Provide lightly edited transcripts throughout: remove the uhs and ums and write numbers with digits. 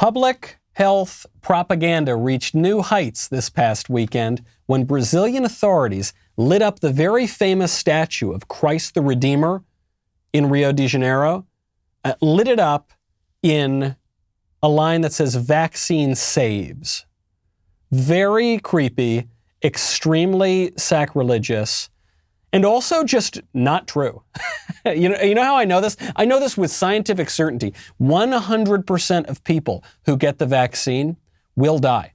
Public health propaganda reached new heights this past weekend when Brazilian authorities lit up the very famous statue of Christ the Redeemer in Rio de Janeiro, lit it up in a line that says "Vaccine saves." Very creepy, extremely sacrilegious, and also just not true. You know how I know this? I know this with scientific certainty. 100% of people who get the vaccine will die.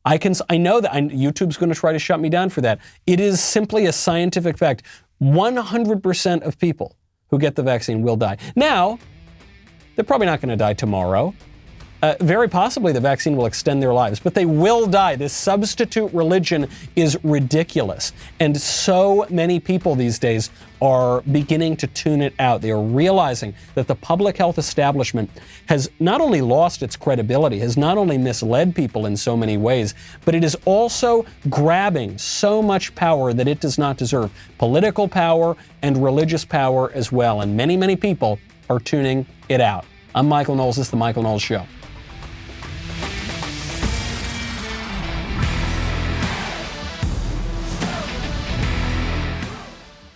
I know that. YouTube's going to try to shut me down for that. It is simply a scientific fact. 100% of people who get the vaccine will die. Now, they're probably not going to die tomorrow. Very possibly the vaccine will extend their lives, but they will die. This substitute religion is ridiculous. And so many people these days are beginning to tune it out. They are realizing that the public health establishment has not only lost its credibility, has not only misled people in so many ways, but it is also grabbing so much power that it does not deserve. Political power and religious power as well. And many, many people are tuning it out. I'm Michael Knowles. This is The Michael Knowles Show.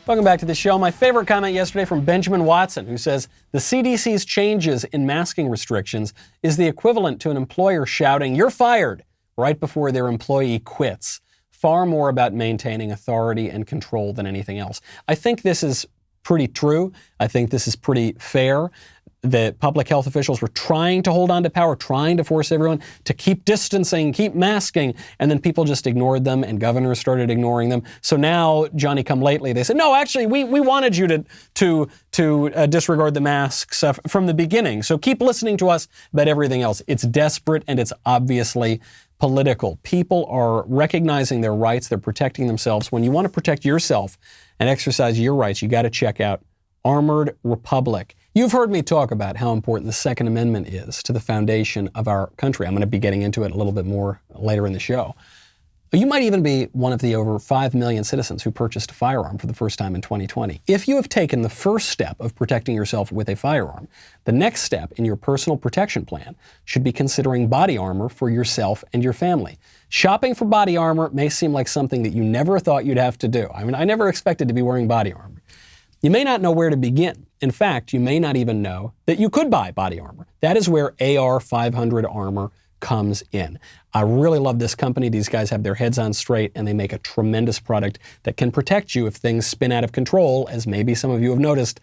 Welcome back to the show. My favorite comment yesterday from Benjamin Watson, who says, the CDC's changes in masking restrictions is the equivalent to an employer shouting, "You're fired," right before their employee quits. Far more about maintaining authority and control than anything else. I think this is pretty true. I think this is pretty fair. The public health officials were trying to hold on to power, trying to force everyone to keep distancing, keep masking, and then people just ignored them and governors started ignoring them. So now, Johnny come lately, they said, no, actually, we wanted you to disregard the masks from the beginning. So keep listening to us about everything else. It's desperate and it's obviously political. People are recognizing their rights. They're protecting themselves. When you want to protect yourself and exercise your rights, you got to check out Armored Republic. You've heard me talk about how important the Second Amendment is to the foundation of our country. I'm going to be getting into it a little bit more later in the show. You might even be one of the over 5 million citizens who purchased a firearm for the first time in 2020. If you have taken the first step of protecting yourself with a firearm, the next step in your personal protection plan should be considering body armor for yourself and your family. Shopping for body armor may seem like something that you never thought you'd have to do. I mean, I never expected to be wearing body armor. You may not know where to begin. In fact, you may not even know that you could buy body armor. That is where AR-500 Armor comes in. I really love this company. These guys have their heads on straight and they make a tremendous product that can protect you if things spin out of control, as maybe some of you have noticed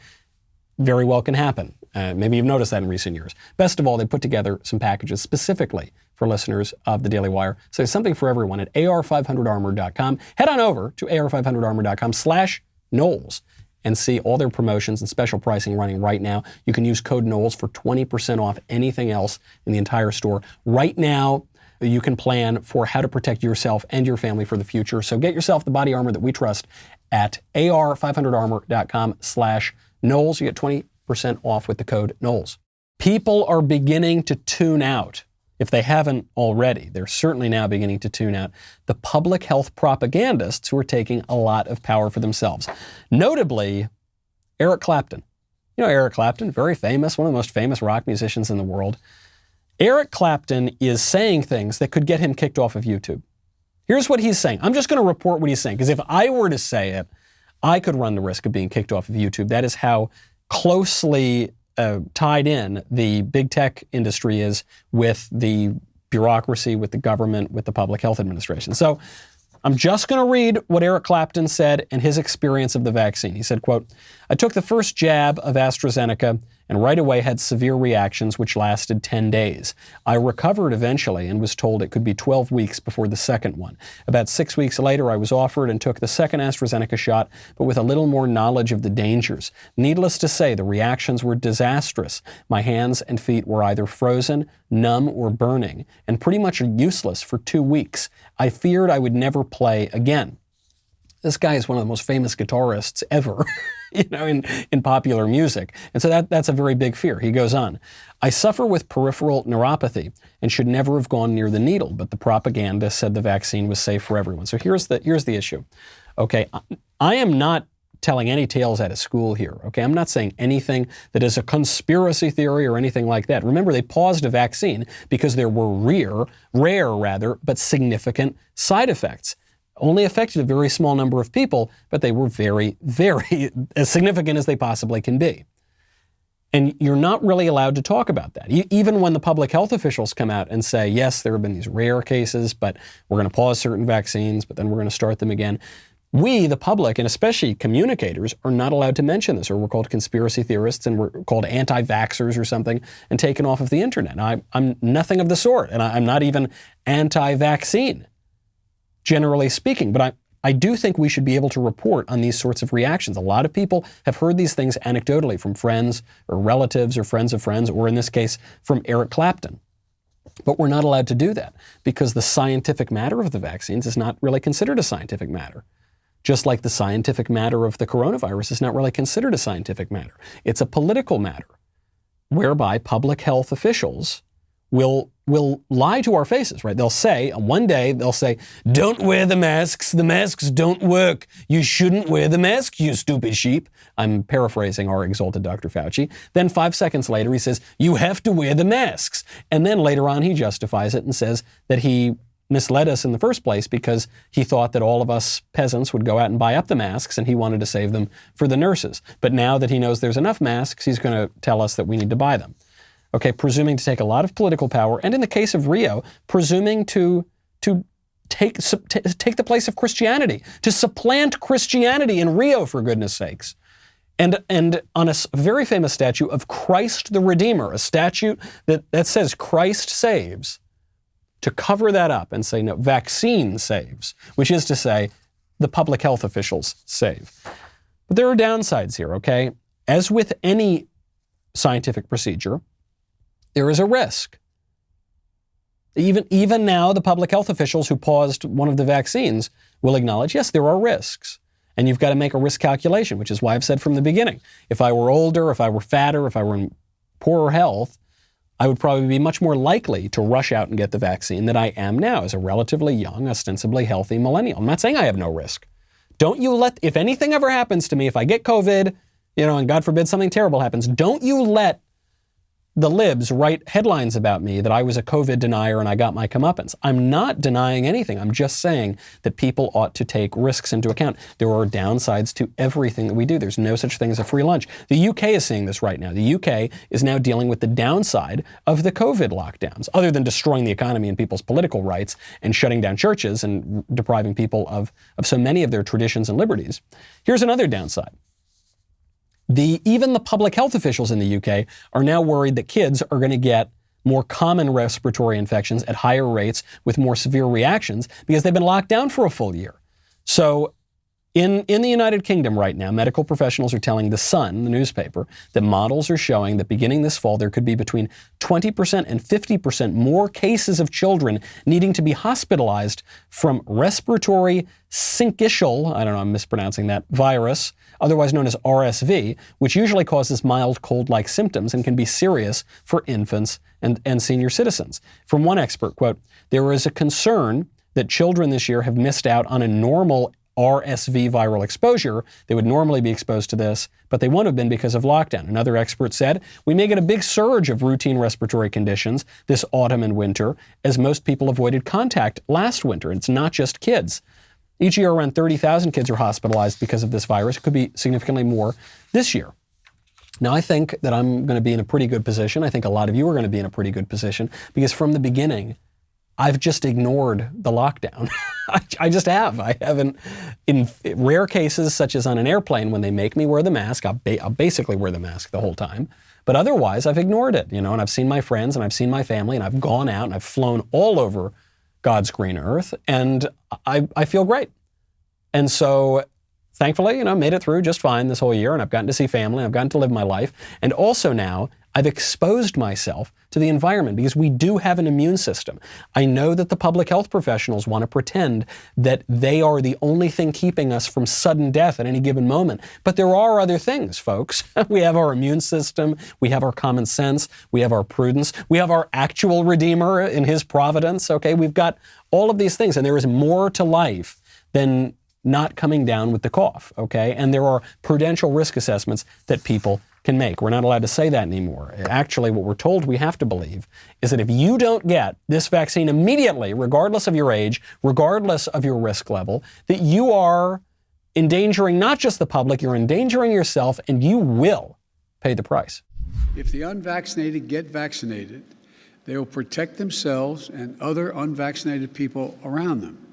very well can happen. Maybe you've noticed that in recent years. Best of all, they put together some packages specifically for listeners of the Daily Wire. So there's something for everyone at AR500armor.com. Head on over to AR500armor.com/Knowles and see all their promotions and special pricing running right now. You can use code Knowles for 20% off anything else in the entire store. Right now, you can plan for how to protect yourself and your family for the future. So get yourself the body armor that we trust at AR500armor.com/Knowles. You get 20% off with the code Knowles. People are beginning to tune out. If they haven't already, they're certainly now beginning to tune out the public health propagandists who are taking a lot of power for themselves. Notably, Eric Clapton. You know Eric Clapton, very famous, one of the most famous rock musicians in the world. Eric Clapton is saying things that could get him kicked off of YouTube. Here's what he's saying. I'm just going to report what he's saying, because if I were to say it, I could run the risk of being kicked off of YouTube. That is how closely tied in the big tech industry is with the bureaucracy, with the government, with the Public Health Administration. So I'm just going to read what Eric Clapton said and his experience of the vaccine. He said, quote, "I took the first jab of AstraZeneca and right away had severe reactions which lasted 10 days. I recovered eventually and was told it could be 12 weeks before the second one. About 6 weeks later, I was offered and took the second AstraZeneca shot, but with a little more knowledge of the dangers. Needless to say, the reactions were disastrous. My hands and feet were either frozen, numb, or burning, and pretty much useless for 2 weeks. I feared I would never play again." This guy is one of the most famous guitarists ever, in popular music. And so that's a very big fear. He goes on, "I suffer with peripheral neuropathy and should never have gone near the needle, but the propaganda said the vaccine was safe for everyone." So here's the issue. Okay, I am not telling any tales out of school here, okay? I'm not saying anything that is a conspiracy theory or anything like that. Remember, they paused a vaccine because there were rare, but significant side effects. Only affected a very small number of people, but they were very, very as significant as they possibly can be. And you're not really allowed to talk about that. Even when the public health officials come out and say, yes, there have been these rare cases, but we're going to pause certain vaccines, but then we're going to start them again. We, the public, and especially communicators, are not allowed to mention this, or we're called conspiracy theorists and we're called anti-vaxxers or something and taken off of the internet. Now, I'm nothing of the sort, and I'm not even anti-vaccine, generally speaking, but I do think we should be able to report on these sorts of reactions. A lot of people have heard these things anecdotally from friends or relatives or friends of friends, or in this case, from Eric Clapton. But we're not allowed to do that because the scientific matter of the vaccines is not really considered a scientific matter. Just like the scientific matter of the coronavirus is not really considered a scientific matter. It's a political matter whereby public health officials will lie to our faces, right? They'll say, one day, don't wear the masks don't work. You shouldn't wear the mask, you stupid sheep. I'm paraphrasing our exalted Dr. Fauci. Then 5 seconds later, he says, you have to wear the masks. And then later on, he justifies it and says that he misled us in the first place because he thought that all of us peasants would go out and buy up the masks and he wanted to save them for the nurses. But now that he knows there's enough masks, he's going to tell us that we need to buy them. Okay, presuming to take a lot of political power, and in the case of Rio, presuming to take the place of Christianity, to supplant Christianity in Rio, for goodness sakes. And on a very famous statue of Christ the Redeemer, a statue that says Christ saves, to cover that up and say, no, vaccine saves, which is to say, the public health officials save. But there are downsides here, okay? As with any scientific procedure, there is a risk. Even now, the public health officials who paused one of the vaccines will acknowledge, yes, there are risks. And you've got to make a risk calculation, which is why I've said from the beginning, if I were older, if I were fatter, if I were in poorer health, I would probably be much more likely to rush out and get the vaccine than I am now as a relatively young, ostensibly healthy millennial. I'm not saying I have no risk. Don't you if anything ever happens to me, if I get COVID, and God forbid something terrible happens, don't you let the libs write headlines about me that I was a COVID denier and I got my comeuppance. I'm not denying anything. I'm just saying that people ought to take risks into account. There are downsides to everything that we do. There's no such thing as a free lunch. The UK is seeing this right now. The UK is now dealing with the downside of the COVID lockdowns, other than destroying the economy and people's political rights and shutting down churches and depriving people of so many of their traditions and liberties. Here's another downside. Even the public health officials in the UK are now worried that kids are going to get more common respiratory infections at higher rates with more severe reactions because they've been locked down for a full year. So in the United Kingdom right now, medical professionals are telling The Sun, the newspaper, that models are showing that beginning this fall, there could be between 20% and 50% more cases of children needing to be hospitalized from respiratory syncytial, I don't know, I'm mispronouncing that, virus, otherwise known as RSV, which usually causes mild cold-like symptoms and can be serious for infants and senior citizens. From one expert, quote, there is a concern that children this year have missed out on a normal RSV viral exposure. They would normally be exposed to this, but they won't have been because of lockdown. Another expert said, we may get a big surge of routine respiratory conditions this autumn and winter, as most people avoided contact last winter. It's not just kids. Each year, around 30,000 kids are hospitalized because of this virus. It could be significantly more this year. Now, I think that I'm going to be in a pretty good position. I think a lot of you are going to be in a pretty good position because from the beginning, I've just ignored the lockdown. I just have. I haven't, in rare cases, such as on an airplane, when they make me wear the mask, I'll basically wear the mask the whole time. But otherwise, I've ignored it, and I've seen my friends and I've seen my family and I've gone out and I've flown all over God's green earth, and I feel great. And so, thankfully, made it through just fine this whole year, and I've gotten to see family, I've gotten to live my life, and also now I've exposed myself to the environment because we do have an immune system. I know that the public health professionals want to pretend that they are the only thing keeping us from sudden death at any given moment. But there are other things, folks. We have our immune system, we have our common sense, we have our prudence, we have our actual Redeemer in his providence, okay? We've got all of these things, and there is more to life than not coming down with the cough, okay? And there are prudential risk assessments that people can make. We're not allowed to say that anymore. Actually, what we're told we have to believe is that if you don't get this vaccine immediately, regardless of your age, regardless of your risk level, that you are endangering not just the public, you're endangering yourself, and you will pay the price. If the unvaccinated get vaccinated, they will protect themselves and other unvaccinated people around them.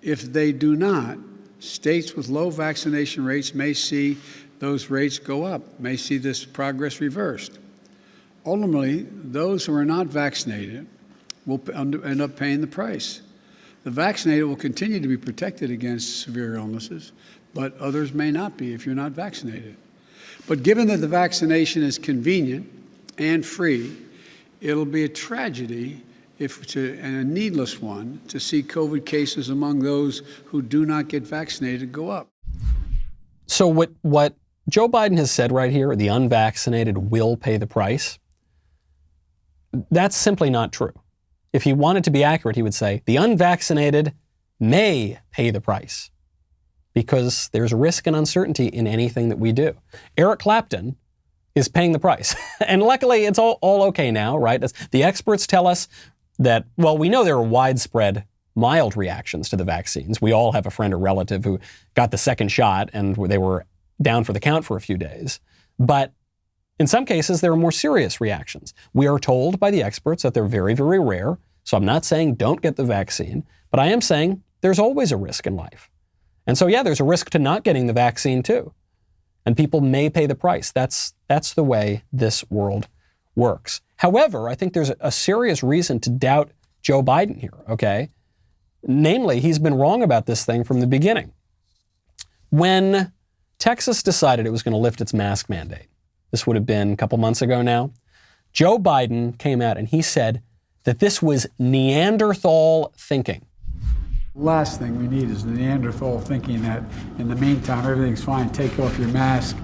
If they do not, states with low vaccination rates may see those rates go up, may see this progress reversed. Ultimately, those who are not vaccinated will end up paying the price. The vaccinated will continue to be protected against severe illnesses, but others may not be if you're not vaccinated. But given that the vaccination is convenient and free, it'll be a tragedy and a needless one to see COVID cases among those who do not get vaccinated go up. So what Joe Biden has said right here, the unvaccinated will pay the price, that's simply not true. If he wanted to be accurate, he would say the unvaccinated may pay the price because there's risk and uncertainty in anything that we do. Eric Clapton is paying the price. And luckily, it's all okay now, right? The experts tell us that, well, we know there are widespread mild reactions to the vaccines. We all have a friend or relative who got the second shot and they were down for the count for a few days. But in some cases, there are more serious reactions. We are told by the experts that they're very, very rare. So I'm not saying don't get the vaccine, but I am saying there's always a risk in life. And so, yeah, there's a risk to not getting the vaccine too. And people may pay the price. That's the way this world works. However, I think there's a serious reason to doubt Joe Biden here, okay? Namely, he's been wrong about this thing from the beginning. When Texas decided it was going to lift its mask mandate, this would have been a couple months ago now, Joe Biden came out and he said that this was Neanderthal thinking. Last thing we need is the Neanderthal thinking that in the meantime, everything's fine, take off your mask,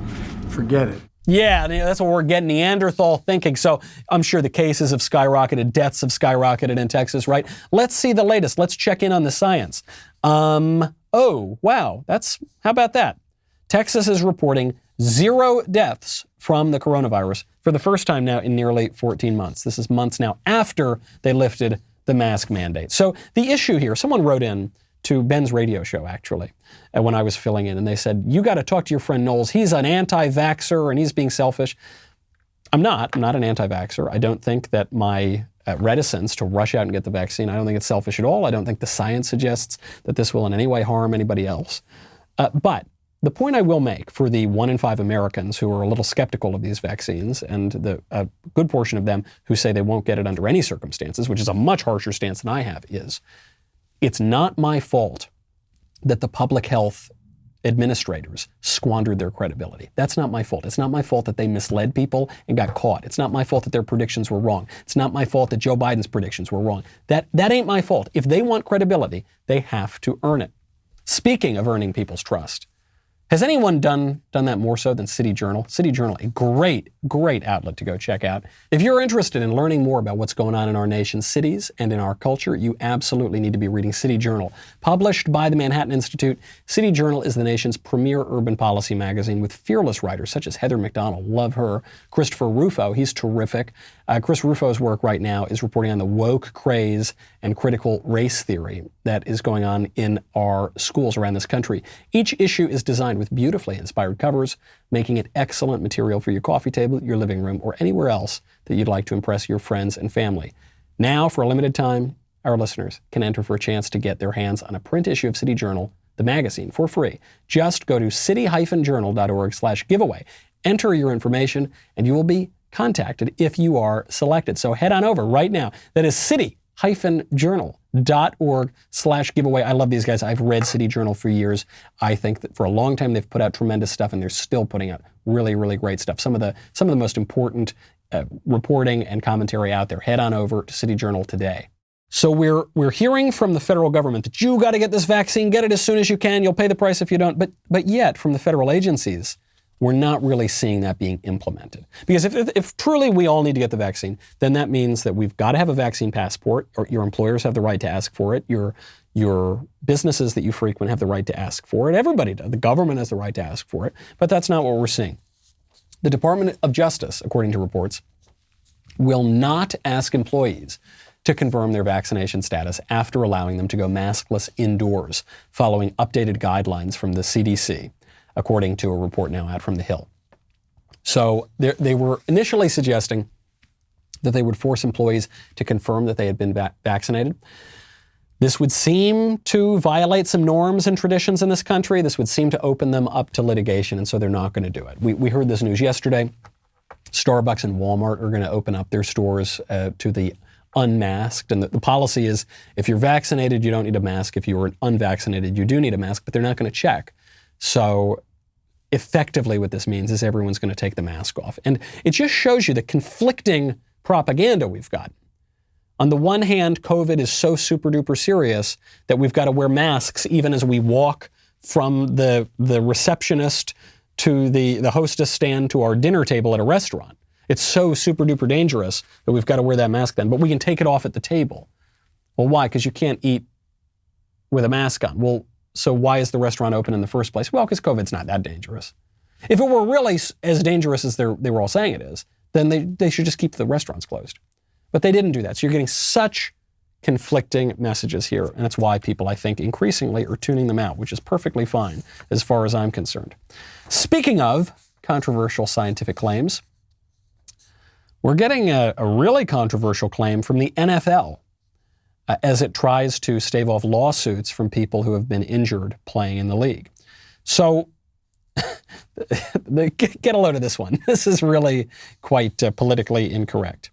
forget it. Yeah, that's what we're getting, Neanderthal thinking. So I'm sure the cases have skyrocketed, deaths have skyrocketed in Texas, right? Let's see the latest. Let's check in on the science. Oh, wow. How about that? Texas is reporting 0 deaths from the coronavirus for the first time now in nearly 14 months. This is months now after they lifted the mask mandate. So the issue here, someone wrote in to Ben's radio show, actually, when I was filling in, and they said, you got to talk to your friend Knowles. He's an anti-vaxxer and he's being selfish. I'm not an anti-vaxxer. I don't think that my reticence to rush out and get the vaccine, I don't think it's selfish at all. I don't think the science suggests that this will in any way harm anybody else. But the point I will make for the 1 in 5 Americans who are a little skeptical of these vaccines, and a good portion of them who say they won't get it under any circumstances, which is a much harsher stance than I have, is it's not my fault that the public health administrators squandered their credibility. That's not my fault. It's not my fault that they misled people and got caught. It's not my fault that their predictions were wrong. It's not my fault that Joe Biden's predictions were wrong. That ain't my fault. If they want credibility, they have to earn it. Speaking of earning people's trust, has anyone done that more so than City Journal? City Journal, a great outlet to go check out. If you're interested in learning more about what's going on in our nation's cities and in our culture, you absolutely need to be reading City Journal. Published by the Manhattan Institute, City Journal is the nation's premier urban policy magazine with fearless writers such as Heather McDonald, love her, Christopher Rufo, he's terrific. Chris Rufo's work right now is reporting on the woke craze and critical race theory that is going on in our schools around this country. Each issue is designed with beautifully inspired covers, making it excellent material for your coffee table, your living room, or anywhere else that you'd like to impress your friends and family. Now, for a limited time, our listeners can enter for a chance to get their hands on a print issue of City Journal, the magazine, for free. Just go to city-journal.org/giveaway. Enter your information, and you will be contacted if you are selected. So head on over right now. That is city-journal.org/giveaway. I love these guys. I've read City Journal for years. I think that for a long time they've put out tremendous stuff, and they're still putting out really, really great stuff. Some of the most important reporting and commentary out there. Head on over to City Journal today. So we're hearing from the federal government that you got to get this vaccine, get it as soon as you can. You'll pay the price if you don't. But yet from the federal agencies, we're not really seeing that being implemented. Because if truly we all need to get the vaccine, then that means that we've got to have a vaccine passport, or your employers have the right to ask for it, your businesses that you frequent have the right to ask for it, everybody does. The government has the right to ask for it, but that's not what we're seeing. The Department of Justice, according to reports, will not ask employees to confirm their vaccination status after allowing them to go maskless indoors, following updated guidelines from the CDC, according to a report now out from the Hill. So they were initially suggesting that they would force employees to confirm that they had been vaccinated. This would seem to violate some norms and traditions in this country. This would seem to open them up to litigation, and so they're not going to do it. We heard this news yesterday. Starbucks and Walmart are going to open up their stores to the unmasked. And the policy is if you're vaccinated, you don't need a mask. If you are unvaccinated, you do need a mask, but they're not going to check. So effectively what this means is everyone's going to take the mask off. And it just shows you the conflicting propaganda we've got. On the one hand, COVID is so super duper serious that we've got to wear masks even as we walk from the receptionist to the hostess stand to our dinner table at a restaurant. It's so super duper dangerous that we've got to wear that mask then, but we can take it off at the table. Well, why? Because you can't eat with a mask on. Well, so why is the restaurant open in the first place? Well, because COVID's not that dangerous. If it were really as dangerous as they were all saying it is, then they should just keep the restaurants closed. But they didn't do that. So you're getting such conflicting messages here. And that's why people, I think, increasingly are tuning them out, which is perfectly fine as far as I'm concerned. Speaking of controversial scientific claims, we're getting a really controversial claim from the NFL as it tries to stave off lawsuits from people who have been injured playing in the league. So get a load of this one. This is really quite politically incorrect.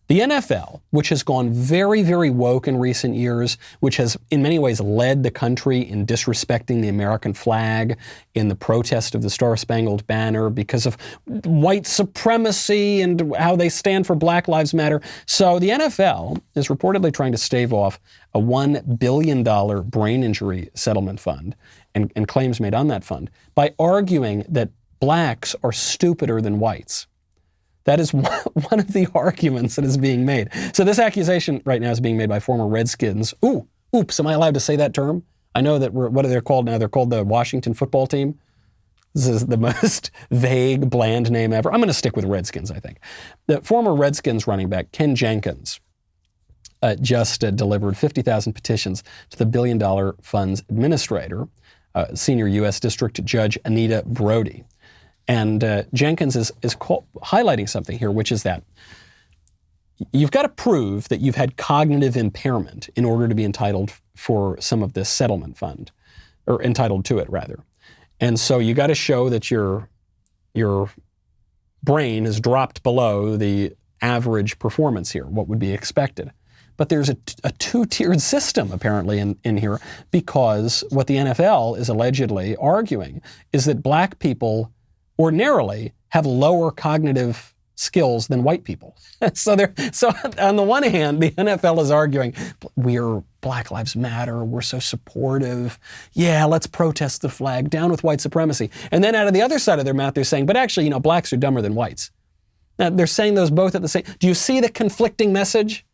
The NFL, which has gone very, very woke in recent years, which has in many ways led the country in disrespecting the American flag, in the protest of the Star-Spangled Banner because of white supremacy and how they stand for Black Lives Matter. So the NFL is reportedly trying to stave off a $1 billion brain injury settlement fund and claims made on that fund by arguing that blacks are stupider than whites. That is one of the arguments that is being made. So this accusation right now is being made by former Redskins. Oops, am I allowed to say that term? I know that what are they called now? They're called the Washington football team. This is the most vague, bland name ever. I'm going to stick with Redskins, I think. The former Redskins running back, Ken Jenkins, just delivered 50,000 petitions to the $1 billion fund's administrator, senior U.S. District Judge Anita Brody. And Jenkins is highlighting something here, which is that you've got to prove that you've had cognitive impairment in order to be entitled for some of this settlement fund, or entitled to it, rather. And so you got to show that your brain has dropped below the average performance here, what would be expected. But there's a two-tiered system, apparently, in here, because what the NFL is allegedly arguing is that black people ordinarily have lower cognitive skills than white people. So on the one hand, the NFL is arguing, we're Black Lives Matter, we're so supportive. Yeah, let's protest the flag, down with white supremacy. And then out of the other side of their mouth, they're saying, but actually, blacks are dumber than whites. Now, they're saying those both at the same. Do you see the conflicting message?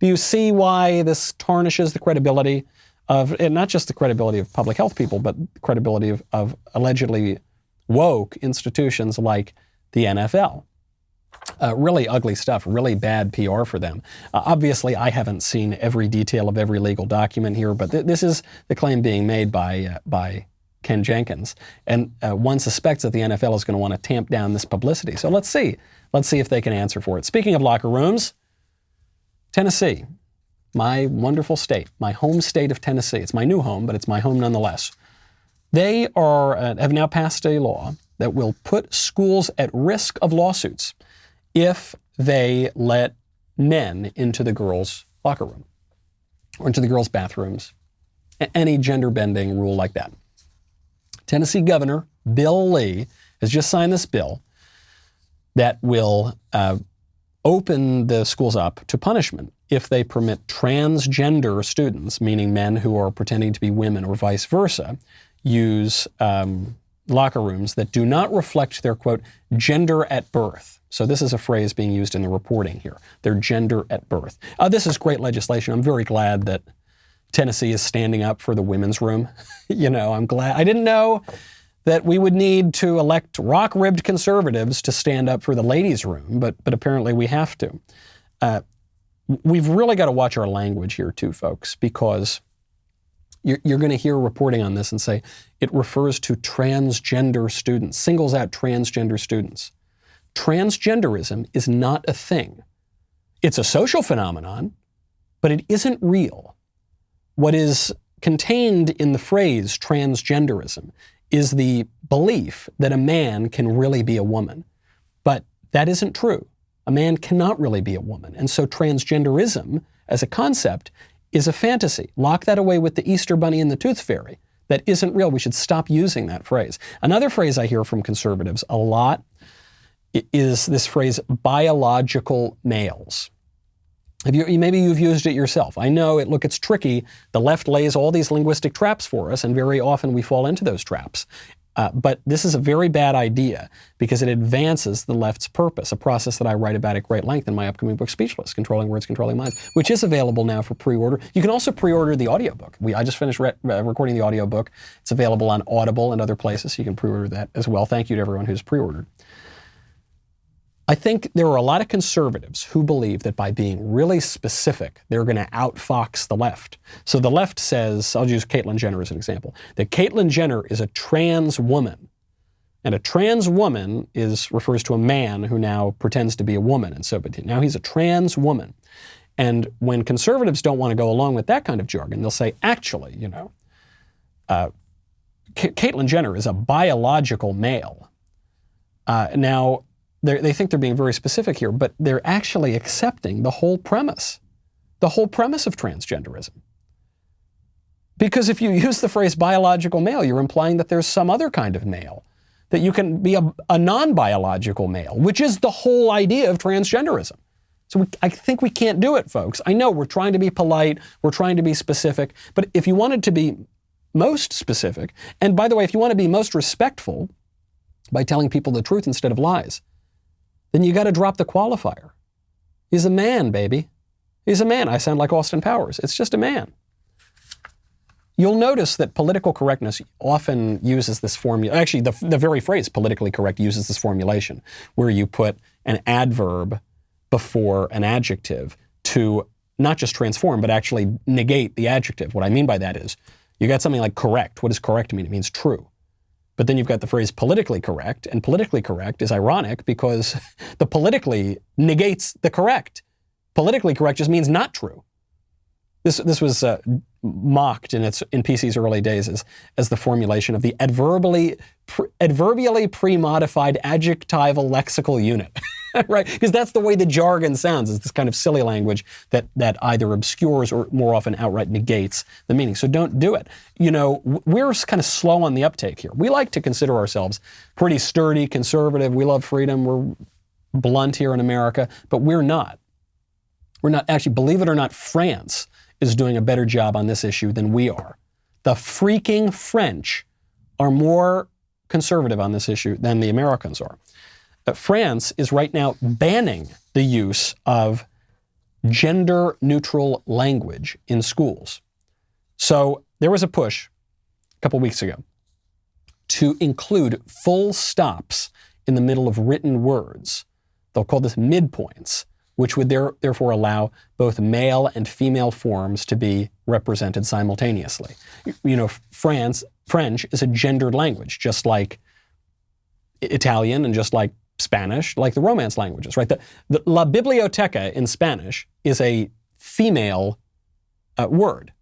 Do you see why this tarnishes the credibility of, and not just the credibility of public health people, but the credibility of allegedly woke institutions like the NFL. Really ugly stuff, really bad PR for them. Obviously, I haven't seen every detail of every legal document here, but this is the claim being made by Ken Jenkins. And one suspects that the NFL is going to want to tamp down this publicity. So let's see. Let's see if they can answer for it. Speaking of locker rooms, Tennessee, my wonderful state, my home state of Tennessee. It's my new home, but it's my home nonetheless. They have now passed a law that will put schools at risk of lawsuits if they let men into the girls' locker room or into the girls' bathrooms, any gender-bending rule like that. Tennessee Governor Bill Lee has just signed this bill that will open the schools up to punishment if they permit transgender students, meaning men who are pretending to be women or vice versa, use locker rooms that do not reflect their, quote, gender at birth. So this is a phrase being used in the reporting here, their gender at birth. This is great legislation. I'm very glad that Tennessee is standing up for the women's room. I'm glad. I didn't know that we would need to elect rock-ribbed conservatives to stand up for the ladies' room, but apparently we have to. We've really got to watch our language here too, folks, because you're going to hear reporting on this and say it refers to transgender students, singles out transgender students. Transgenderism is not a thing. It's a social phenomenon, but it isn't real. What is contained in the phrase transgenderism is the belief that a man can really be a woman. But that isn't true. A man cannot really be a woman. And so transgenderism as a concept is a fantasy. Lock that away with the Easter Bunny and the Tooth Fairy. That isn't real. We should stop using that phrase. Another phrase I hear from conservatives a lot is this phrase, biological males. Maybe you've used it yourself. I know it's tricky. The left lays all these linguistic traps for us, and very often we fall into those traps. But this is a very bad idea because it advances the left's purpose, a process that I write about at great length in my upcoming book, Speechless, Controlling Words, Controlling Minds, which is available now for pre-order. You can also pre-order the audiobook. I just finished recording the audiobook. It's available on Audible and other places, so you can pre-order that as well. Thank you to everyone who's pre-ordered. I think there are a lot of conservatives who believe that by being really specific, they're going to outfox the left. So the left says, I'll use Caitlyn Jenner as an example, that Caitlyn Jenner is a trans woman. And a trans woman refers to a man who now pretends to be a woman. And so, but now he's a trans woman. And when conservatives don't want to go along with that kind of jargon, they'll say, actually, Caitlyn Jenner is a biological male. Now, they think they're being very specific here, but they're actually accepting the whole premise of transgenderism. Because if you use the phrase biological male, you're implying that there's some other kind of male, that you can be a non-biological male, which is the whole idea of transgenderism. So I think we can't do it, folks. I know we're trying to be polite, we're trying to be specific, but if you wanted to be most specific, and by the way, if you want to be most respectful by telling people the truth instead of lies, then you got to drop the qualifier. He's a man, baby. He's a man. I sound like Austin Powers. It's just a man. You'll notice that political correctness often uses this formula. Actually, the very phrase politically correct uses this formulation where you put an adverb before an adjective to not just transform, but actually negate the adjective. What I mean by that is you got something like correct. What does correct mean? It means true. But then you've got the phrase politically correct, and politically correct is ironic because the politically negates the correct. Politically correct just means not true. This was mocked in PC's early days as the formulation of the adverbially pre-modified adjectival lexical unit, right? Because that's the way the jargon sounds, is this kind of silly language that either obscures or more often outright negates the meaning. So don't do it. We're kind of slow on the uptake here. We like to consider ourselves pretty sturdy, conservative. We love freedom. We're blunt here in America, but we're not. We're not. Actually, believe it or not, France is doing a better job on this issue than we are. The freaking French are more conservative on this issue than the Americans are. France is right now banning the use of gender-neutral language in schools. So there was a push a couple weeks ago to include full stops in the middle of written words. They'll call this midpoints, which would therefore allow both male and female forms to be represented simultaneously. French is a gendered language, just like Italian and just like Spanish, like the Romance languages, right? The La Biblioteca in Spanish is a female word.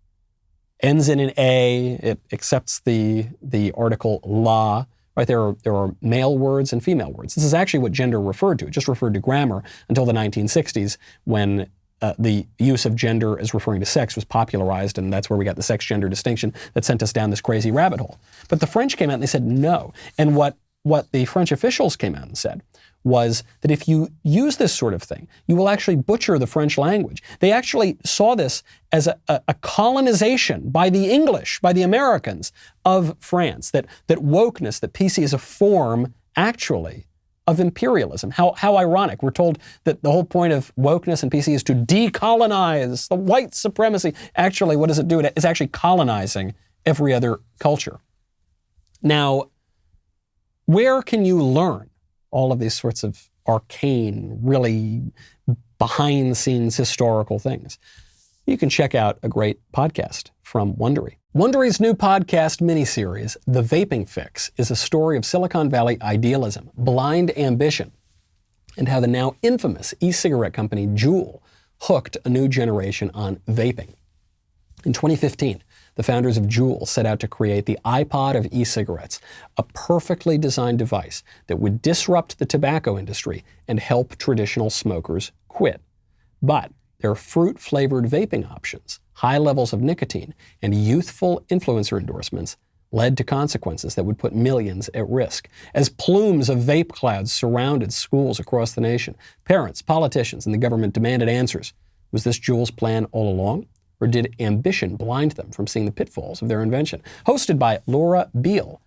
Ends in an A, it accepts the article la. Right, there are male words and female words. This is actually what gender referred to. It just referred to grammar until the 1960s when the use of gender as referring to sex was popularized, and that's where we got the sex-gender distinction that sent us down this crazy rabbit hole. But the French came out and they said no. And what what the French officials came out and said was that if you use this sort of thing, you will actually butcher the French language. They actually saw this as a colonization by the English, by the Americans of France, that wokeness, that PC is a form, actually, of imperialism. How ironic. We're told that the whole point of wokeness and PC is to decolonize the white supremacy. Actually, what does it do? It's actually colonizing every other culture. Now, where can you learn all of these sorts of arcane, really behind-the-scenes historical things? You can check out a great podcast from Wondery. Wondery's new podcast miniseries, The Vaping Fix, is a story of Silicon Valley idealism, blind ambition, and how the now infamous e-cigarette company Juul hooked a new generation on vaping. In 2015, the founders of Juul set out to create the iPod of e-cigarettes, a perfectly designed device that would disrupt the tobacco industry and help traditional smokers quit. But their fruit-flavored vaping options, high levels of nicotine, and youthful influencer endorsements led to consequences that would put millions at risk. As plumes of vape clouds surrounded schools across the nation, parents, politicians, and the government demanded answers. Was this Juul's plan all along? Or did ambition blind them from seeing the pitfalls of their invention? Hosted by Laura Beale,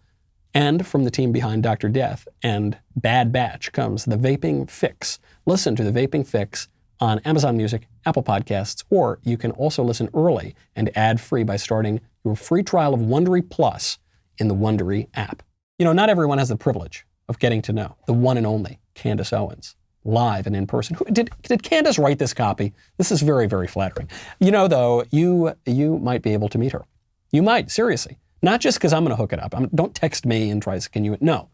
and from the team behind Dr. Death and Bad Batch comes The Vaping Fix. Listen to The Vaping Fix on Amazon Music, Apple Podcasts, or you can also listen early and ad-free by starting your free trial of Wondery Plus in the Wondery app. You know, not everyone has the privilege of getting to know the one and only Candace Owens, live and in person. Did Candace write this copy? This is very, very flattering. You know, though, you might be able to meet her. You might, seriously. Not just because I'm going to hook it up. Don't text me and try to skin you. No.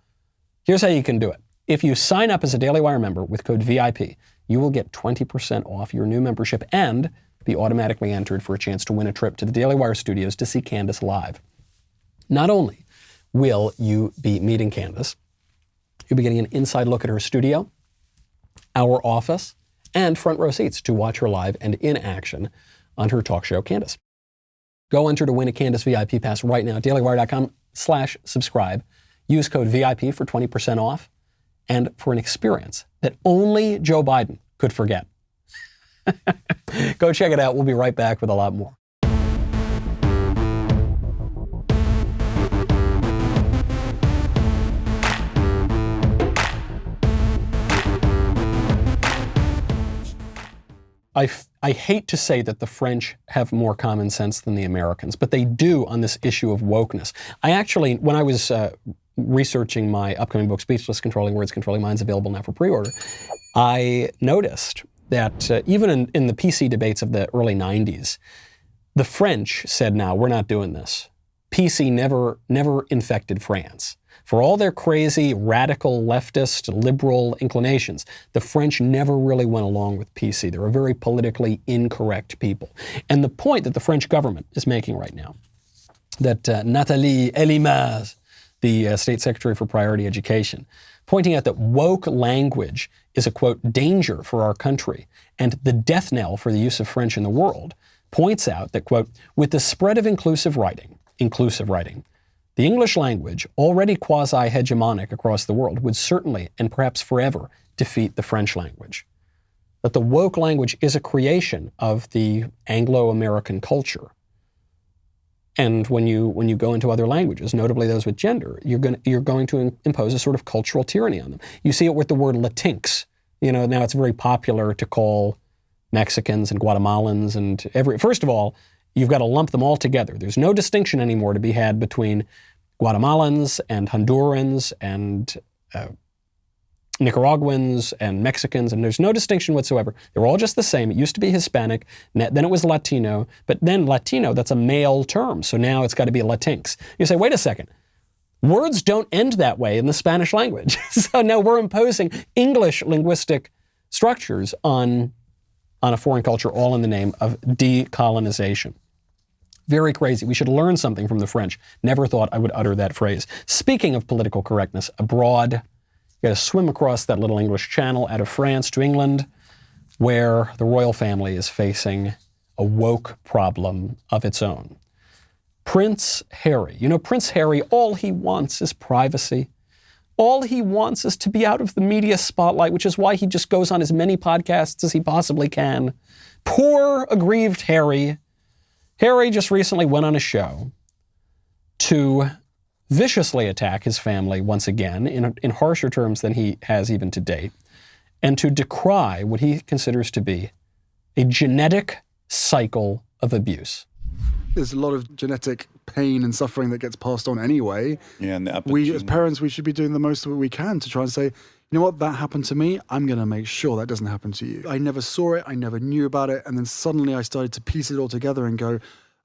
Here's how you can do it. If you sign up as a Daily Wire member with code VIP, you will get 20% off your new membership and be automatically entered for a chance to win a trip to the Daily Wire studios to see Candace live. Not only will you be meeting Candace, you'll be getting an inside look at her studio, our office, and front row seats to watch her live and in action on her talk show, Candace. Go enter to win a Candace VIP pass right now at dailywire.com/subscribe. Use code VIP for 20% off and for an experience that only Joe Biden could forget. Go check it out. We'll be right back with a lot more. I hate to say that the French have more common sense than the Americans, but they do on this issue of wokeness. I actually, when I was researching my upcoming book, Speechless, Controlling Words, Controlling Minds, available now for pre-order, I noticed that even in the PC debates of the early 90s, the French said, no, we're not doing this. PC never infected France. For all their crazy, radical, leftist, liberal inclinations, the French never really went along with PC. They're a very politically incorrect people. And the point that the French government is making right now, that Nathalie Elimaz, the State Secretary for Priority Education, pointing out that woke language is a, quote, danger for our country and the death knell for the use of French in the world, points out that, quote, with the spread of inclusive writing, the English language, already quasi-hegemonic across the world, would certainly and perhaps forever defeat the French language. That the woke language is a creation of the Anglo-American culture. And when you go into other languages, notably those with gender, you're going to impose a sort of cultural tyranny on them. You see it with the word Latinx. You know, now it's very popular to call Mexicans and Guatemalans and first of all, you've got to lump them all together. There's no distinction anymore to be had between Guatemalans and Hondurans and Nicaraguans and Mexicans, and there's no distinction whatsoever. They're all just the same. It used to be Hispanic, then it was Latino, but then Latino, that's a male term, so now it's got to be Latinx. You say, wait a second. Words don't end that way in the Spanish language. So now we're imposing English linguistic structures on a foreign culture, all in the name of decolonization. Very crazy. We should learn something from the French. Never thought I would utter that phrase. Speaking of political correctness abroad, you got to swim across that little English channel out of France to England, where the royal family is facing a woke problem of its own. Prince Harry. You know, Prince Harry, all he wants is privacy. All he wants is to be out of the media spotlight, which is why he just goes on as many podcasts as he possibly can. Poor, aggrieved Harry. Harry just recently went on a show to viciously attack his family once again in harsher terms than he has even to date, and to decry what he considers to be a genetic cycle of abuse. There's a lot of genetic pain and suffering that gets passed on anyway. Yeah, and we as parents, we should be doing the most that we can to try and say, you know what, that happened to me. I'm going to make sure that doesn't happen to you. I never saw it. I never knew about it. And then suddenly I started to piece it all together and go,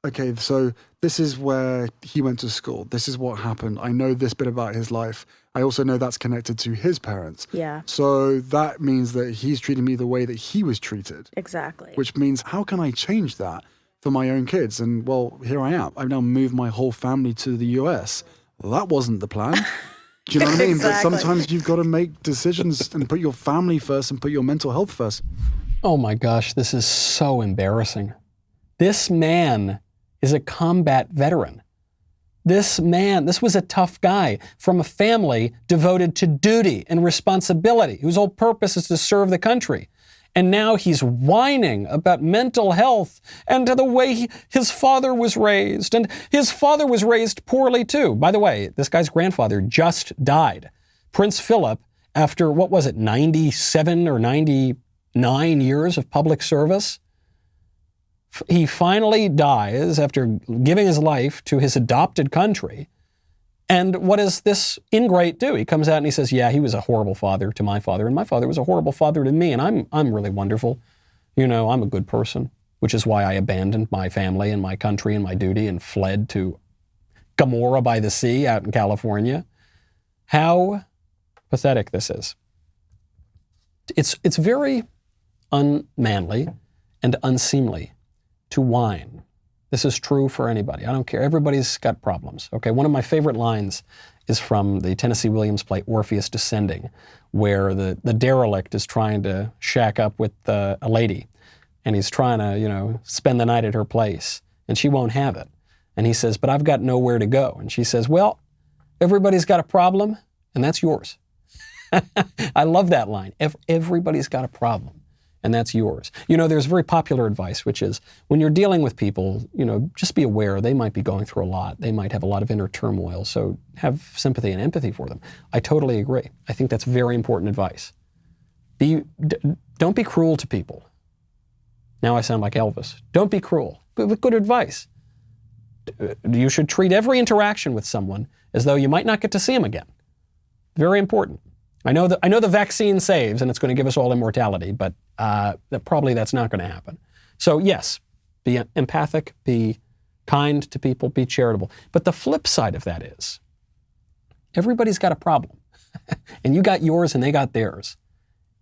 okay, so this is where he went to school. This is what happened. I know this bit about his life. I also know that's connected to his parents. Yeah. So that means that he's treating me the way that he was treated. Exactly. Which means, how can I change that for my own kids? And well, here I am. I've now moved my whole family to the US. Well, that wasn't the plan. Do you know what I mean? Exactly. But sometimes you've got to make decisions and put your family first and put your mental health first. Oh my gosh, this is so embarrassing. This man is a combat veteran. This was a tough guy from a family devoted to duty and responsibility, whose whole purpose is to serve the country. And now he's whining about mental health and the way his father was raised. And his father was raised poorly too. By the way, this guy's grandfather just died. Prince Philip, after, 97 or 99 years of public service, he finally dies after giving his life to his adopted country. And what does this ingrate do? He comes out and he says, yeah, he was a horrible father to my father, and my father was a horrible father to me, and I'm really wonderful. You know, I'm a good person, which is why I abandoned my family and my country and my duty and fled to Gomorrah by the sea out in California. How pathetic this is. It's very unmanly and unseemly to whine. This is true for anybody. I don't care. Everybody's got problems. Okay, one of my favorite lines is from the Tennessee Williams play Orpheus Descending, where the derelict is trying to shack up with a lady, and he's trying to, spend the night at her place, and she won't have it. And he says, but I've got nowhere to go. And she says, well, everybody's got a problem, and that's yours. I love that line. Everybody's got a problem, and that's yours. There's very popular advice, which is when you're dealing with people, just be aware they might be going through a lot. They might have a lot of inner turmoil, so have sympathy and empathy for them. I totally agree. I think that's very important advice. Don't be cruel to people. Now I sound like Elvis. Don't be cruel, but with good advice. You should treat every interaction with someone as though you might not get to see them again. Very important. I know the vaccine saves and it's going to give us all immortality, but probably that's not going to happen. So yes, be empathic, be kind to people, be charitable. But the flip side of that is, everybody's got a problem. And you got yours and they got theirs.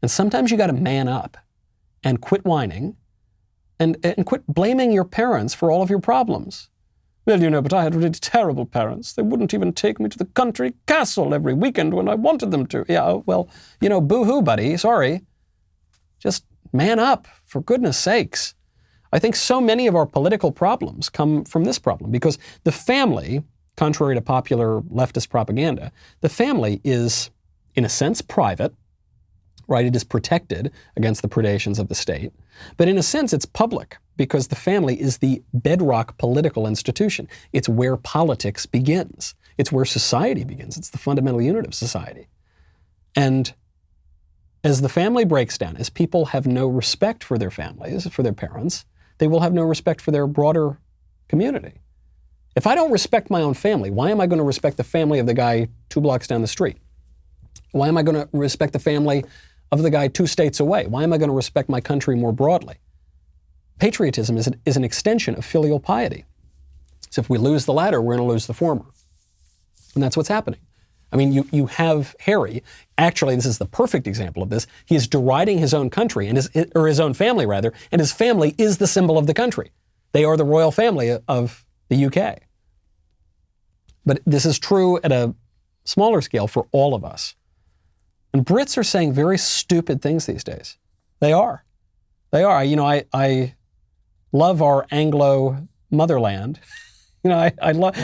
And sometimes you got to man up and quit whining and quit blaming your parents for all of your problems. Well, but I had really terrible parents. They wouldn't even take me to the country castle every weekend when I wanted them to. Yeah, well, boo-hoo, buddy. Sorry. Just man up, for goodness sakes. I think so many of our political problems come from this problem because the family, contrary to popular leftist propaganda, the family is, in a sense, private, right? It is protected against the predations of the state. But in a sense, it's public because the family is the bedrock political institution. It's where politics begins. It's where society begins. It's the fundamental unit of society. And as the family breaks down, as people have no respect for their families, for their parents, they will have no respect for their broader community. If I don't respect my own family, why am I going to respect the family of the guy 2 blocks down the street? Why am I going to respect the family of the guy 2 states away? Why am I going to respect my country more broadly? Patriotism is an extension of filial piety. So if we lose the latter, we're going to lose the former. And that's what's happening. I mean, you have Harry. Actually, this is the perfect example of this. He is deriding his own country, and his own family, rather, and his family is the symbol of the country. They are the royal family of the UK. But this is true at a smaller scale for all of us. And Brits are saying very stupid things these days. They are. I love our Anglo motherland. I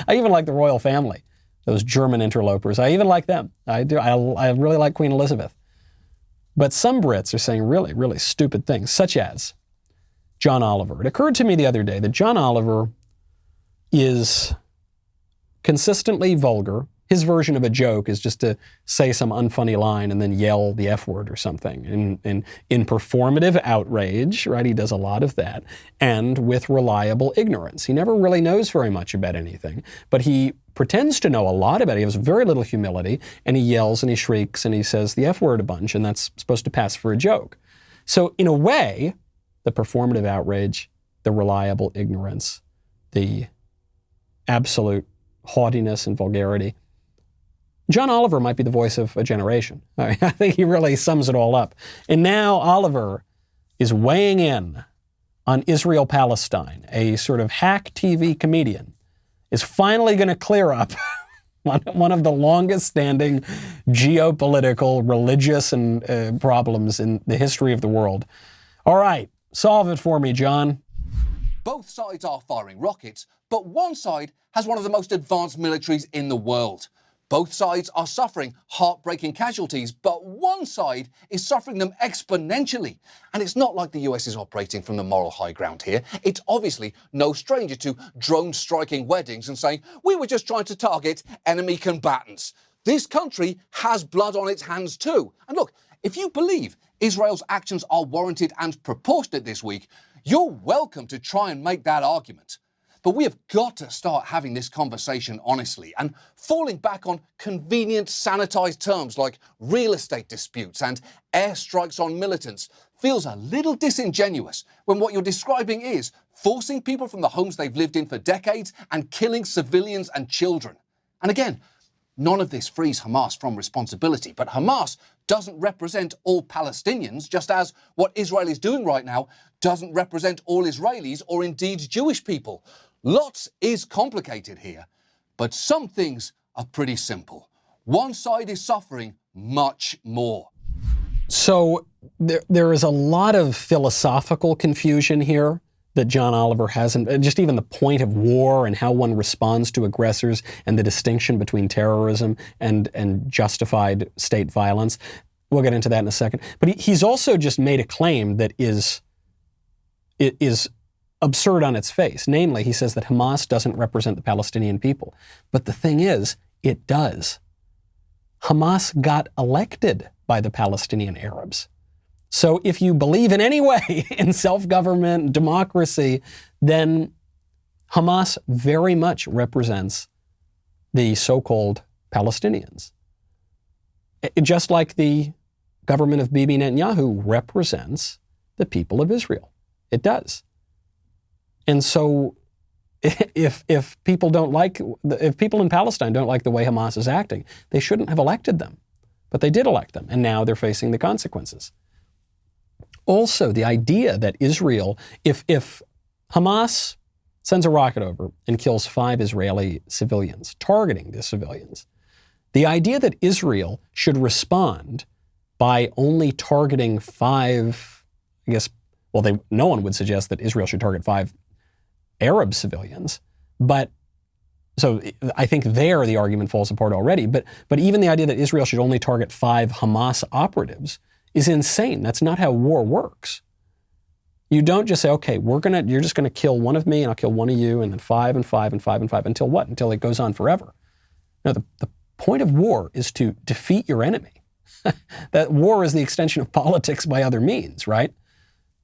even like the royal family. those German interlopers. I even like them. I do. I really like Queen Elizabeth. But some Brits are saying really, really stupid things, such as John Oliver. It occurred to me the other day that John Oliver is consistently vulgar. His version of a joke is just to say some unfunny line and then yell the F word or something. In performative outrage, right? He does a lot of that. And with reliable ignorance. He never really knows very much about anything, but he pretends to know a lot about it. He has very little humility, and he yells and he shrieks and he says the F word a bunch, and that's supposed to pass for a joke. So in a way, the performative outrage, the reliable ignorance, the absolute haughtiness and vulgarity, John Oliver might be the voice of a generation. I think he really sums it all up. And now Oliver is weighing in on Israel-Palestine. A sort of hack TV comedian is finally going to clear up one of the longest-standing geopolitical, religious, and problems in the history of the world. All right, solve it for me, John. Both sides are firing rockets, but one side has one of the most advanced militaries in the world. Both sides are suffering heartbreaking casualties, but one side is suffering them exponentially. And it's not like the US is operating from the moral high ground here. It's obviously no stranger to drone striking weddings and saying, we were just trying to target enemy combatants. This country has blood on its hands too. And look, if you believe Israel's actions are warranted and proportionate this week, you're welcome to try and make that argument. But we have got to start having this conversation honestly, and falling back on convenient sanitized terms like real estate disputes and airstrikes on militants feels a little disingenuous when what you're describing is forcing people from the homes they've lived in for decades and killing civilians and children. And again, none of this frees Hamas from responsibility, but Hamas doesn't represent all Palestinians, just as what Israel is doing right now doesn't represent all Israelis or indeed Jewish people. Lots is complicated here, but some things are pretty simple. One side is suffering much more. So there is a lot of philosophical confusion here that John Oliver hasn't, just even the point of war and how one responds to aggressors and the distinction between terrorism and justified state violence. We'll get into that in a second. But he's also just made a claim that is absurd on its face. Namely, he says that Hamas doesn't represent the Palestinian people. But the thing is, it does. Hamas got elected by the Palestinian Arabs. So if you believe in any way in self-government, democracy, then Hamas very much represents the so-called Palestinians. Just like the government of Bibi Netanyahu represents the people of Israel. It does. And so if people in Palestine don't like the way Hamas is acting, they shouldn't have elected them. But they did elect them, and now they're facing the consequences. Also, the idea that Israel, if Hamas sends a rocket over and kills 5 Israeli civilians, targeting the civilians, the idea that Israel should respond by only targeting 5, no one would suggest that Israel should target 5 Arab civilians, but so I think there the argument falls apart already. But even the idea that Israel should only target 5 Hamas operatives is insane. That's not how war works. You don't just say, okay, you're just gonna kill one of me and I'll kill one of you, and then 5 and 5 and 5 and 5 until what? Until it goes on forever. No, the point of war is to defeat your enemy. That war is the extension of politics by other means, right?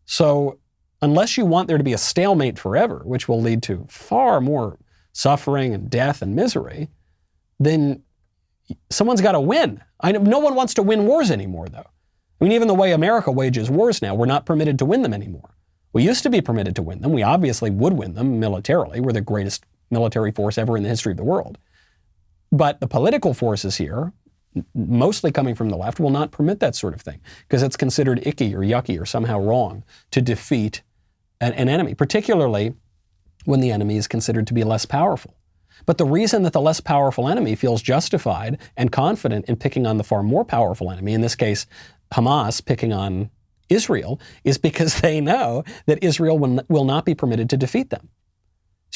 So unless you want there to be a stalemate forever, which will lead to far more suffering and death and misery, then someone's got to win. No one wants to win wars anymore, though. I mean, even the way America wages wars now, we're not permitted to win them anymore. We used to be permitted to win them. We obviously would win them militarily. We're the greatest military force ever in the history of the world. But the political forces here, mostly coming from the left, will not permit that sort of thing because it's considered icky or yucky or somehow wrong to defeat an enemy, particularly when the enemy is considered to be less powerful. But the reason that the less powerful enemy feels justified and confident in picking on the far more powerful enemy, in this case, Hamas picking on Israel, is because they know that Israel will not be permitted to defeat them.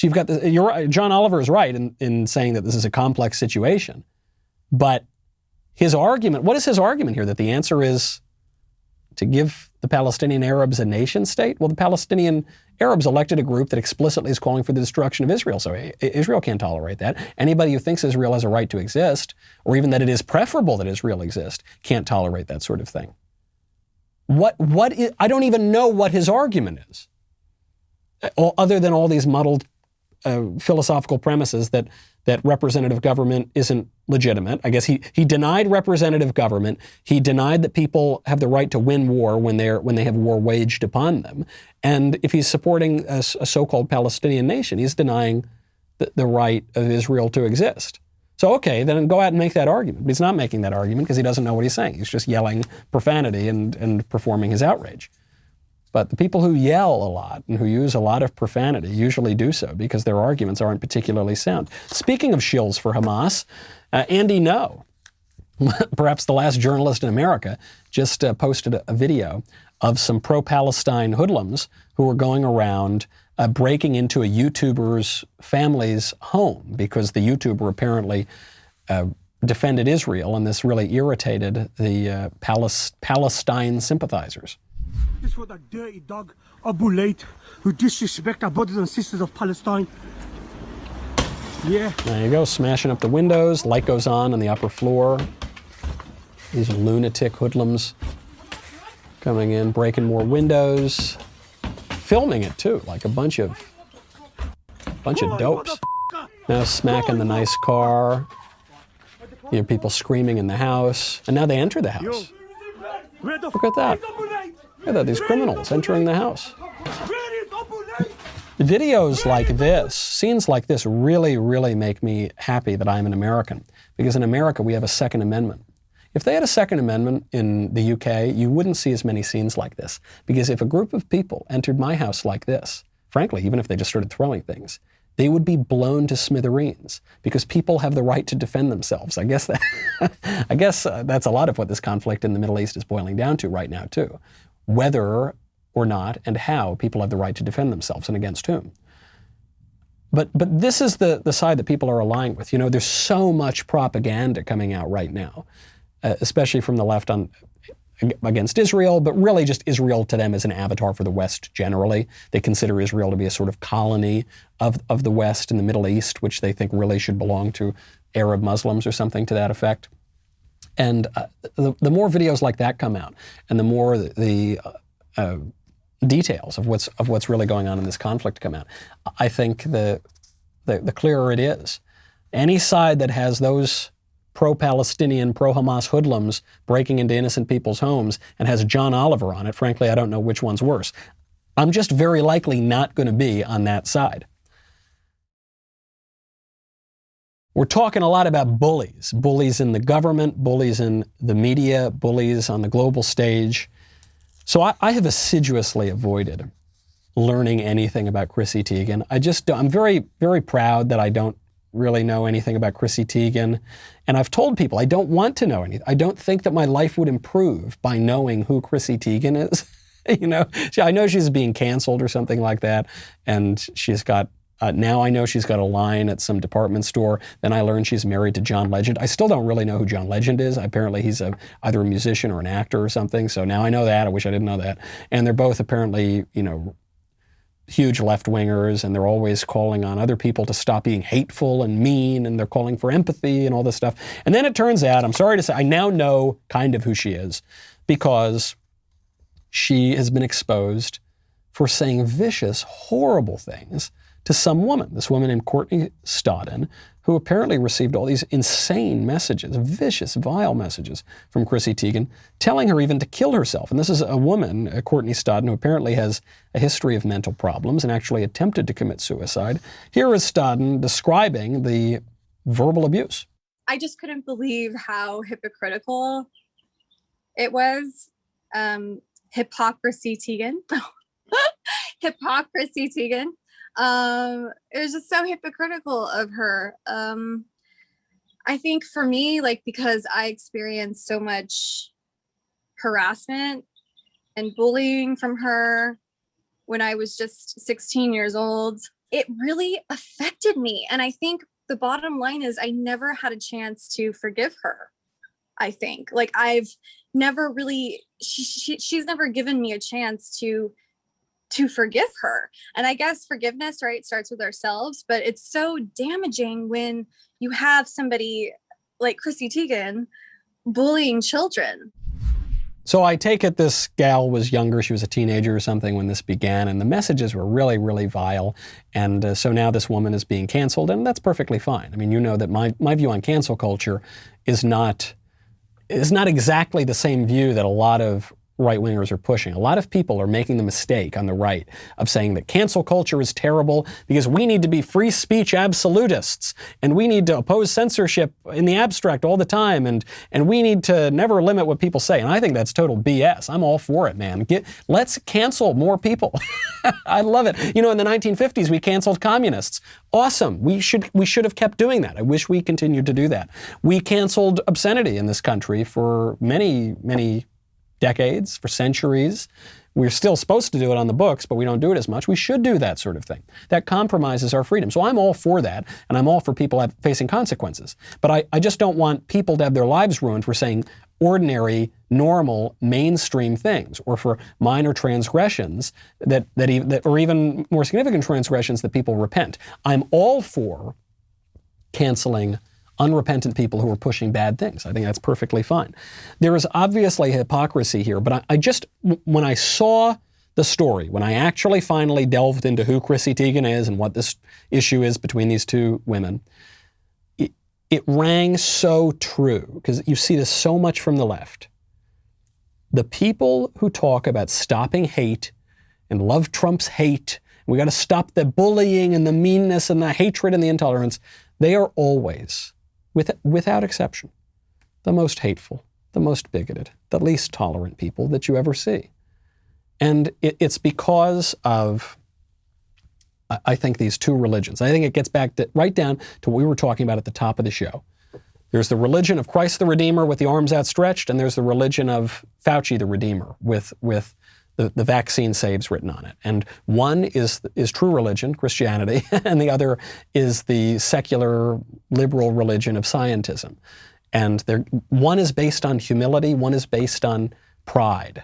So you've got you're right, John Oliver is right in saying that this is a complex situation. But his argument, what is his argument here? That the answer is to give the Palestinian Arabs a nation state? Well, the Palestinian Arabs elected a group that explicitly is calling for the destruction of Israel. So Israel can't tolerate that. Anybody who thinks Israel has a right to exist, or even that it is preferable that Israel exist, can't tolerate that sort of thing. I don't even know what his argument is, other than all these muddled philosophical premises that representative government isn't legitimate. I guess he denied representative government. He denied that people have the right to win war when they have war waged upon them. And if he's supporting a so-called Palestinian nation, he's denying the right of Israel to exist. So, okay, then go out and make that argument. But he's not making that argument because he doesn't know what he's saying. He's just yelling profanity and performing his outrage. But the people who yell a lot and who use a lot of profanity usually do so because their arguments aren't particularly sound. Speaking of shills for Hamas, Andy Ngo, perhaps the last journalist in America, just posted a video of some pro-Palestine hoodlums who were going around breaking into a YouTuber's family's home because the YouTuber apparently defended Israel, and this really irritated the Palestine sympathizers. This was that dirty dog, Abu Late, who disrespect our brothers and sisters of Palestine. Yeah. There you go, smashing up the windows. Light goes on the upper floor. These lunatic hoodlums coming in, breaking more windows, filming it too, like a bunch of dopes. Now smacking the nice car. You hear people screaming in the house, and now they enter the house. Look at that. Look at that, these criminals entering the house. Videos like this, scenes like this really, really make me happy that I'm an American. Because in America, we have a Second Amendment. If they had a Second Amendment in the UK, you wouldn't see as many scenes like this. Because if a group of people entered my house like this, frankly, even if they just started throwing things, they would be blown to smithereens because people have the right to defend themselves. I guess that's a lot of what this conflict in the Middle East is boiling down to right now, too. Whether or not and how people have the right to defend themselves and against whom. But this is the side that people are aligning with. You know, there's so much propaganda coming out right now, especially from the left against Israel, but really just Israel to them as an avatar for the West generally. They consider Israel to be a sort of colony of the West in the Middle East, which they think really should belong to Arab Muslims or something to that effect. And the more videos like that come out, and the more the details of what's really going on in this conflict come out, I think the clearer it is. Any side that has those pro-Palestinian, pro-Hamas hoodlums breaking into innocent people's homes and has John Oliver on it, frankly, I don't know which one's worse. I'm just very likely not going to be on that side. We're talking a lot about bullies. Bullies in the government, bullies in the media, bullies on the global stage. So I have assiduously avoided learning anything about Chrissy Teigen. I'm very, very proud that I don't really know anything about Chrissy Teigen. And I've told people I don't want to know anything. I don't think that my life would improve by knowing who Chrissy Teigen is. You know, I know she's being canceled or something like that. And she's got now I know she's got a line at some department store. Then I learned she's married to John Legend. I still don't really know who John Legend is. Apparently he's either a musician or an actor or something. So now I know that. I wish I didn't know that. And they're both apparently, you know, huge left-wingers, and they're always calling on other people to stop being hateful and mean, and they're calling for empathy and all this stuff. And then it turns out, I'm sorry to say, I now know kind of who she is because she has been exposed for saying vicious, horrible things to some woman, this woman named Courtney Stodden, who apparently received all these insane messages, vicious, vile messages from Chrissy Teigen, telling her even to kill herself. And this is a woman, Courtney Stodden, who apparently has a history of mental problems and actually attempted to commit suicide. Here is Stodden describing the verbal abuse. I just couldn't believe how hypocritical it was. Hypocrisy Teigen. Hypocrisy Teigen. It was just so hypocritical of her. I think for me, like, because I experienced so much harassment and bullying from her when I was just 16 years old, it really affected me. And I think the bottom line is I never had a chance to forgive her. I think like I've never really, she's never given me a chance to forgive her. And I guess forgiveness, right, starts with ourselves, but it's so damaging when you have somebody like Chrissy Teigen bullying children. So I take it this gal was younger. She was a teenager or something when this began, and the messages were really, really vile. And so now this woman is being canceled, and that's perfectly fine. I mean, you know that my view on cancel culture is not exactly the same view that a lot of right-wingers are pushing. A lot of people are making the mistake on the right of saying that cancel culture is terrible because we need to be free speech absolutists and we need to oppose censorship in the abstract all the time and we need to never limit what people say. And I think that's total BS. I'm all for it, man. Let's cancel more people. I love it. You know, in the 1950s, we canceled communists. Awesome. We should have kept doing that. I wish we continued to do that. We canceled obscenity in this country for many, many decades, for centuries. We're still supposed to do it on the books, but we don't do it as much. We should do that sort of thing. That compromises our freedom. So I'm all for that, and I'm all for people facing consequences. But I just don't want people to have their lives ruined for saying ordinary, normal, mainstream things, or for minor transgressions that or even more significant transgressions that people repent. I'm all for canceling unrepentant people who are pushing bad things. I think that's perfectly fine. There is obviously hypocrisy here, but I just, when I saw the story, when I actually finally delved into who Chrissy Teigen is and what this issue is between these two women, it rang so true, because you see this so much from the left. The people who talk about stopping hate and love Trump's hate, we got to stop the bullying and the meanness and the hatred and the intolerance, they are always, without exception, the most hateful, the most bigoted, the least tolerant people that you ever see. And it's because of, I think, these two religions. I think it gets back right down to what we were talking about at the top of the show. There's the religion of Christ the Redeemer with the arms outstretched, and there's the religion of Fauci the Redeemer with the vaccine saves written on it. And one is true religion, Christianity, and the other is the secular liberal religion of scientism. And one is based on humility, one is based on pride,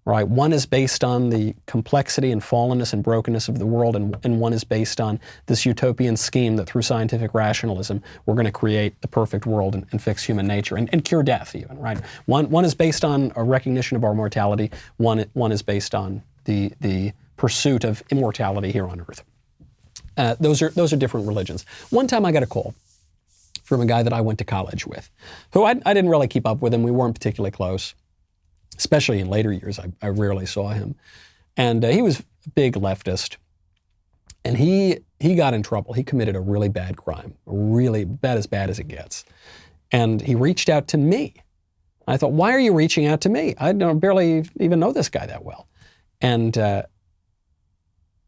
right? One is based on the complexity and fallenness and brokenness of the world, and one is based on this utopian scheme that through scientific rationalism, we're going to create the perfect world and fix human nature and cure death even, right? One is based on a recognition of our mortality, one is based on the pursuit of immortality here on earth. Those are different religions. One time I got a call from a guy that I went to college with, who I didn't really keep up with him. We weren't particularly close. Especially in later years, I rarely saw him. And he was a big leftist. And he got in trouble. He committed a really bad crime, really as bad as it gets. And he reached out to me. I thought, why are you reaching out to me? I barely even know this guy that well. And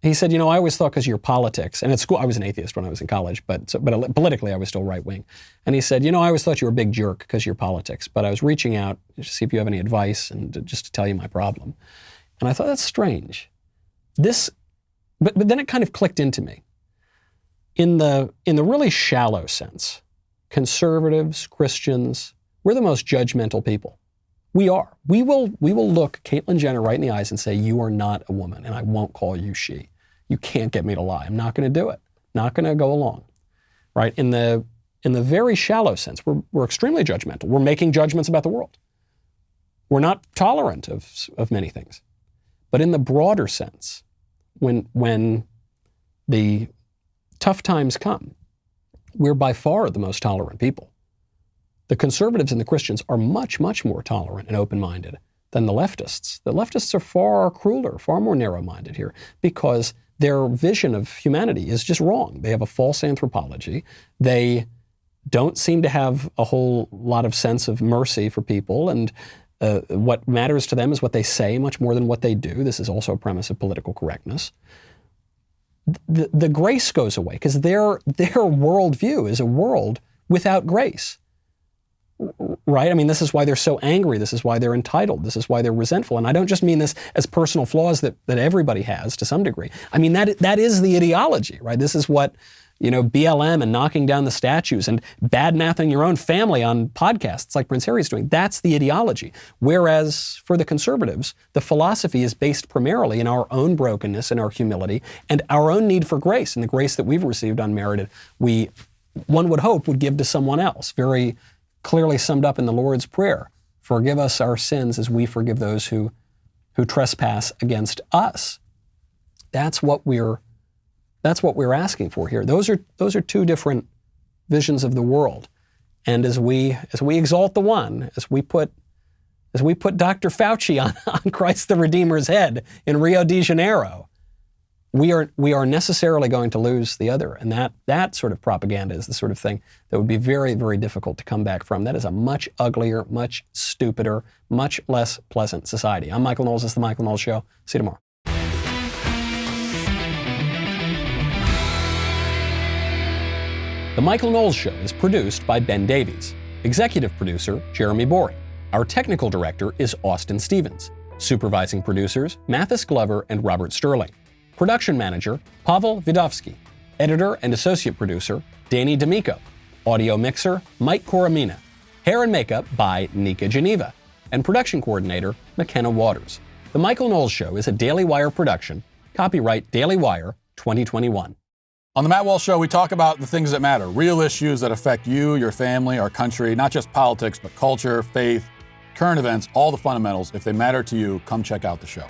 he said, I always thought because of your politics, and at school, I was an atheist when I was in college, but politically I was still right-wing. And he said, I always thought you were a big jerk because of your politics, but I was reaching out to see if you have any advice and just to tell you my problem. And I thought, that's strange. But then it kind of clicked into me. In the really shallow sense, conservatives, Christians, we're the most judgmental people. We are. We will look Caitlyn Jenner right in the eyes and say, you are not a woman, and I won't call you she. You can't get me to lie. I'm not going to do it. Not going to go along, right? In the very shallow sense, we're extremely judgmental. We're making judgments about the world. We're not tolerant of many things. But in the broader sense, when the tough times come, we're by far the most tolerant people. The conservatives and the Christians are much, much more tolerant and open-minded than the leftists. The leftists are far crueler, far more narrow-minded here, because their vision of humanity is just wrong. They have a false anthropology. They don't seem to have a whole lot of sense of mercy for people, and what matters to them is what they say much more than what they do. This is also a premise of political correctness. The grace goes away because their worldview is a world without grace. right? I mean, this is why they're so angry. This is why they're entitled. This is why they're resentful. And I don't just mean this as personal flaws that everybody has to some degree. I mean, that is the ideology, right? This is what, BLM and knocking down the statues and bad-mouthing your own family on podcasts like Prince Harry's doing. That's the ideology. Whereas for the conservatives, the philosophy is based primarily in our own brokenness and our humility and our own need for grace. And the grace that we've received unmerited, one would hope would give to someone else. Very clearly summed up in the Lord's Prayer. Forgive us our sins as we forgive those who trespass against us. That's what we're asking for here. Those are two different visions of the world. And as we exalt the one, as we put Dr. Fauci on Christ the Redeemer's head in Rio de Janeiro, we are necessarily going to lose the other. And that sort of propaganda is the sort of thing that would be very, very difficult to come back from. That is a much uglier, much stupider, much less pleasant society. I'm Michael Knowles. This is The Michael Knowles Show. See you tomorrow. The Michael Knowles Show is produced by Ben Davies. Executive producer, Jeremy Boring. Our technical director is Austin Stevens. Supervising producers, Mathis Glover and Robert Sterling. Production manager, Pavel Vidovsky. Editor and associate producer, Danny D'Amico. Audio mixer, Mike Coromina. Hair and makeup by Nika Geneva. And production coordinator, McKenna Waters. The Michael Knowles Show is a Daily Wire production. Copyright Daily Wire 2021. On the Matt Walsh Show, we talk about the things that matter, real issues that affect you, your family, our country, not just politics, but culture, faith, current events, all the fundamentals. If they matter to you, come check out the show.